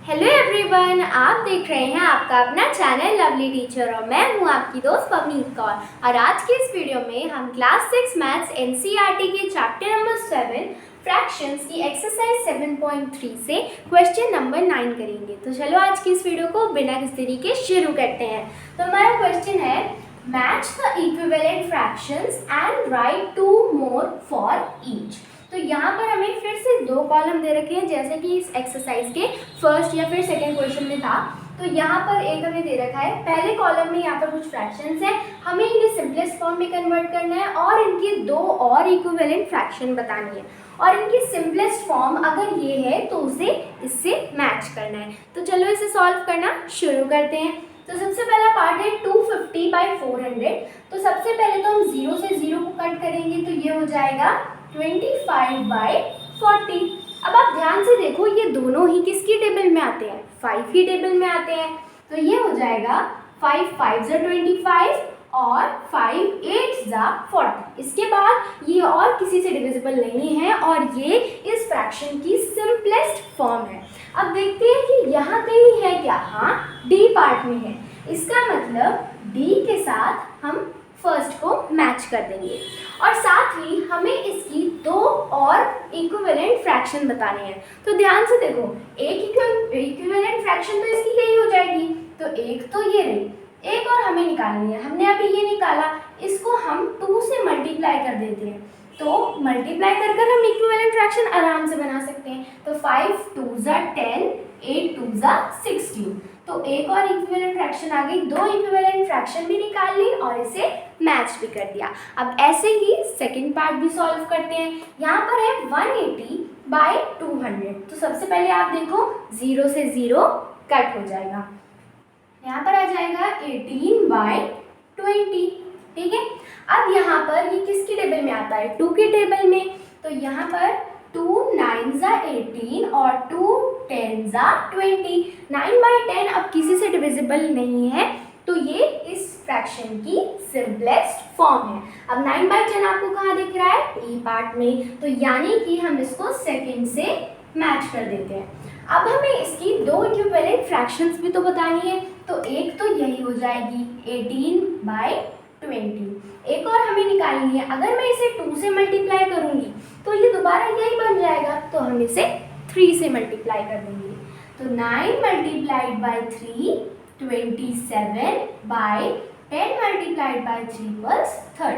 Hello everyone, आप देख रहे हैं आपका अपना चैनल लवली टीचर और मैं हूं आपकी दोस्त पवनीत कौर। और आज की इस वीडियो में हम क्लास 6 मैथ्स एनसीईआरटी के चैप्टर नंबर 7 फ्रैक्शंस की एक्सरसाइज 7.3 से क्वेश्चन नंबर 9 करेंगे। तो चलो आज की इस वीडियो को बिना किसी देरी के शुरू करते हैं। तो हमारा क्वेश्चन है, match the equivalent fractions and right 2 more for each. तो यहाँ पर हमें फिर से दो कॉलम दे रखे हैं, जैसे कि इस एक्सरसाइज के फर्स्ट या फिर सेकंड क्वेश्चन में था। तो यहाँ पर एक हमें दे रखा है, पहले कॉलम में यहाँ पर कुछ फ्रैक्शंस हैं, हमें इन्हें सिंपलेस्ट फॉर्म में कन्वर्ट करना है और इनकी दो और इक्विवेलेंट फ्रैक्शन बतानी है। और इनकी सिंपलेस्ट फॉर्म अगर ये है तो उसे इससे मैच करना है। तो चलो इसे सॉल्व करना शुरू करते हैं। तो सबसे पहला पार्ट है 250/400। तो सबसे पहले तो हम 0 से 0 को कट करेंगे, तो ये हो जाएगा 25/40। अब आप ध्यान से देखो, ये दोनों ही किसकी टेबल में आते हैं? 5 की टेबल में आते हैं। तो ये हो जाएगा 5 5 25 और 5 8 40। इसके बाद ये और किसी से डिविजिबल नहीं है और ये इस फ्रैक्शन की सिंपलेस्ट फॉर्म है। अब देखते हैं कि यहाँ कहीं है क्या? हाँ, डी पार्ट में है। इसका मतलब डी के साथ हम फर्स्ट को मैच कर देंगे और साथ ही हमें इसकी दो और इक्विवेलेंट फ्रैक्शन बताने हैं। तो ध्यान से देखो, एक इक्विवेलेंट फ्रैक्शन तो इसकी यही हो जाएगी। तो एक तो ये रही, एक और हमें निकालनी है। हमने अभी ये निकाला, इसको हम 2 से मल्टीप्लाई कर देते हैं। तो मल्टीप्लाई कर हम इक्विवेलेंट फ्रैक्शन आराम से बना सकते हैं। तो 5 2 10, 8 2 16। तो एक और इक्विवेलेंट फ्रैक्शन आ गई, दो इक्विवेलेंट फ्रैक्शन भी निकाल ली और इसे मैच भी कर दिया। अब ऐसे ही सेकंड पार्ट भी सॉल्व करते हैं। यहाँ पर है 180/200। तो सबसे पहले आप देखो, 0 से 0 कट हो जाएगा, यहाँ पर आ जाएगा 18/20। ठीक है। अब यहाँ पर ये किसकी टेबल में आता है? 2 की टेबल में। तो यहाँ पर 2 9 18 और 2 10 20। 9/10 अब किसी से डिविजिबल नहीं है, तो ये इस फ्रैक्शन की सिंपलेस्ट फॉर्म है। अब 9/10 आपको कहाँ दिख रहा है? ई पार्ट में। तो यानी कि हम इसको सेकंड से मैच कर देते हैं। अब हमें इसकी दो इक्विवेलेंट फ्रैक्शंस भी तो बतानी है। तो एक तो यही हो जाएगी 18/20। एक और हमें निकालनी है। अगर मैं इसे 2 से मल्टीप्लाई करूंगी तो ये दोबारा यही बन जाएगा। तो हम इसे 3 से मल्टीप्लाई कर देंगे। तो 9 × 3 27/10 × 3 = 30।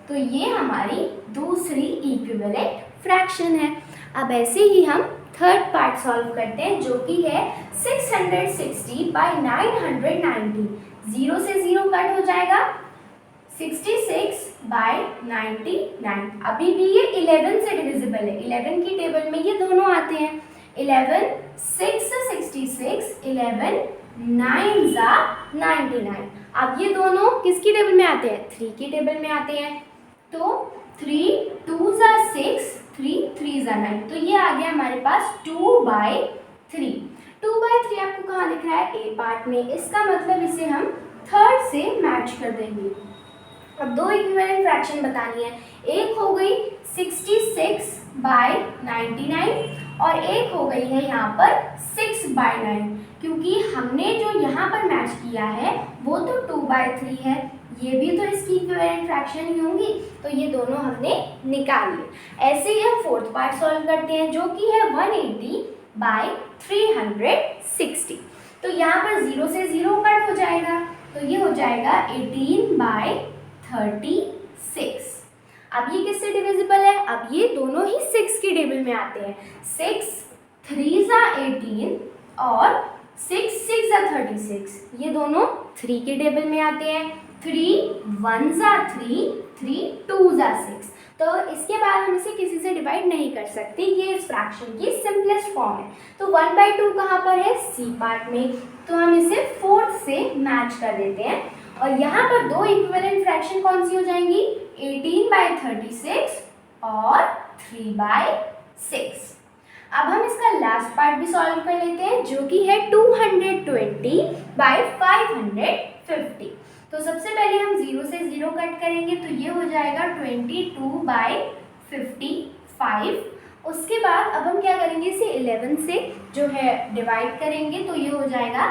तो ये हमारी दूसरी इक्विवेलेंट फ्रैक्शन है। अब ऐसे ही हम थर्ड पार्ट सॉल्व करते हैं, जो कि है 660/990। 0 से 0 कट हो जाएगा, 66/99। अभी भी ये 11 से डिविजिबल है। 11 की टेबल में ये दोनों आते हैं। 11 6 66, 11 9 99। अब ये दोनों किसकी टेबल में आते हैं? 3 की टेबल में आते हैं। तो 3 2 6, 3 3 9। तो ये आ गया हमारे पास 2/3। 2/3 आपको कहाँ दिख रहा है? ए पार्ट में। इसका मतलब इसे हम थर्ड से मैच कर देंगे। अब दो इक्विवेलेंट फ्रैक्शन बतानी है। एक हो गई 66/99 और एक हो गई है यहाँ पर 6/9। क्योंकि हमने जो यहाँ पर मैच किया है वो तो 2/3 है, ये भी तो इसकी इक्विवेलेंट फ्रैक्शन ही होंगी। तो ये दोनों हमने निकाल लिए। ऐसे ही हम फोर्थ पार्ट सॉल्व करते हैं, जो कि है 180/360। तो यहाँ पर 0 से 0 कट हो जाएगा। तो ये हो जाएगा 18/36। अब ये किससे डिविजिबल है? अब ये दोनों ही 6 की टेबल में आते हैं। 6 3 18 और 6 6 36। ये दोनों 3 की टेबल में आते हैं। 3 1 3, 3 2 6। तो इसके बाद हम इसे किसी से डिवाइड नहीं कर सकते, ये इस फ्रैक्शन की सिंपलेस्ट फॉर्म है। तो 1/2 कहाँ पर है? सी पार्ट में। तो हम इसे फोर्थ से मैच कर देते हैं और यहाँ पर दो इक्विवेलेंट फ्रैक्शन कौन सी हो जाएंगी? 18/36 और 3/6। अब हम इसका लास्ट पार्ट भी सॉल्व कर लेते हैं, जो कि है 220/550। तो सबसे पहले हम 0 से 0 कट करेंगे, तो ये हो जाएगा 22/55। उसके बाद अब हम क्या करेंगे, इसे 11 से जो है डिवाइड करेंगे, तो ये हो जाएगा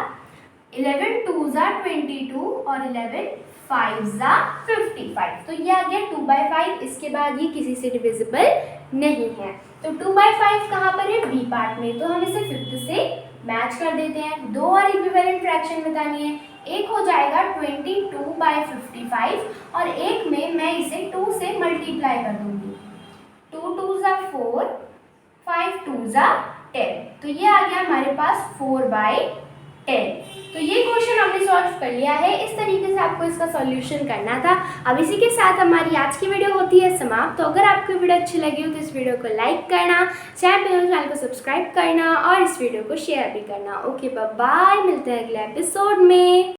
11 2 ज़ा 22 और 11 5 ज़ा 55। तो ये आ गया 2/5। इसके बाद ये किसी से डिविजिबल नहीं है। तो 2/5 कहाँ पर है, बी पार्ट में, तो हम इसे 5th से मैच कर देते हैं। दो और इक्विवेलेंट फ्रैक्शन बतानी है, एक हो जाएगा 22/55 और एक में मैं इसे 2 से मल्टीप्लाई कर दूंगी। 2 2 ज़ा 4, 5 2 ज़ा 10, तो ये आ गया हमारे पास 4/10। तो ये क्वेश्चन हमने सॉल्व कर लिया है। इस तरीके से आपको इसका सॉल्यूशन करना था। अब इसी के साथ हमारी आज की वीडियो होती है समाप्त। तो अगर आपको वीडियो अच्छी लगी हो तो इस वीडियो को लाइक करना, चैनल को सब्सक्राइब करना और इस वीडियो को शेयर भी करना। ओके बाय, मिलते हैं अगले एपिसोड में।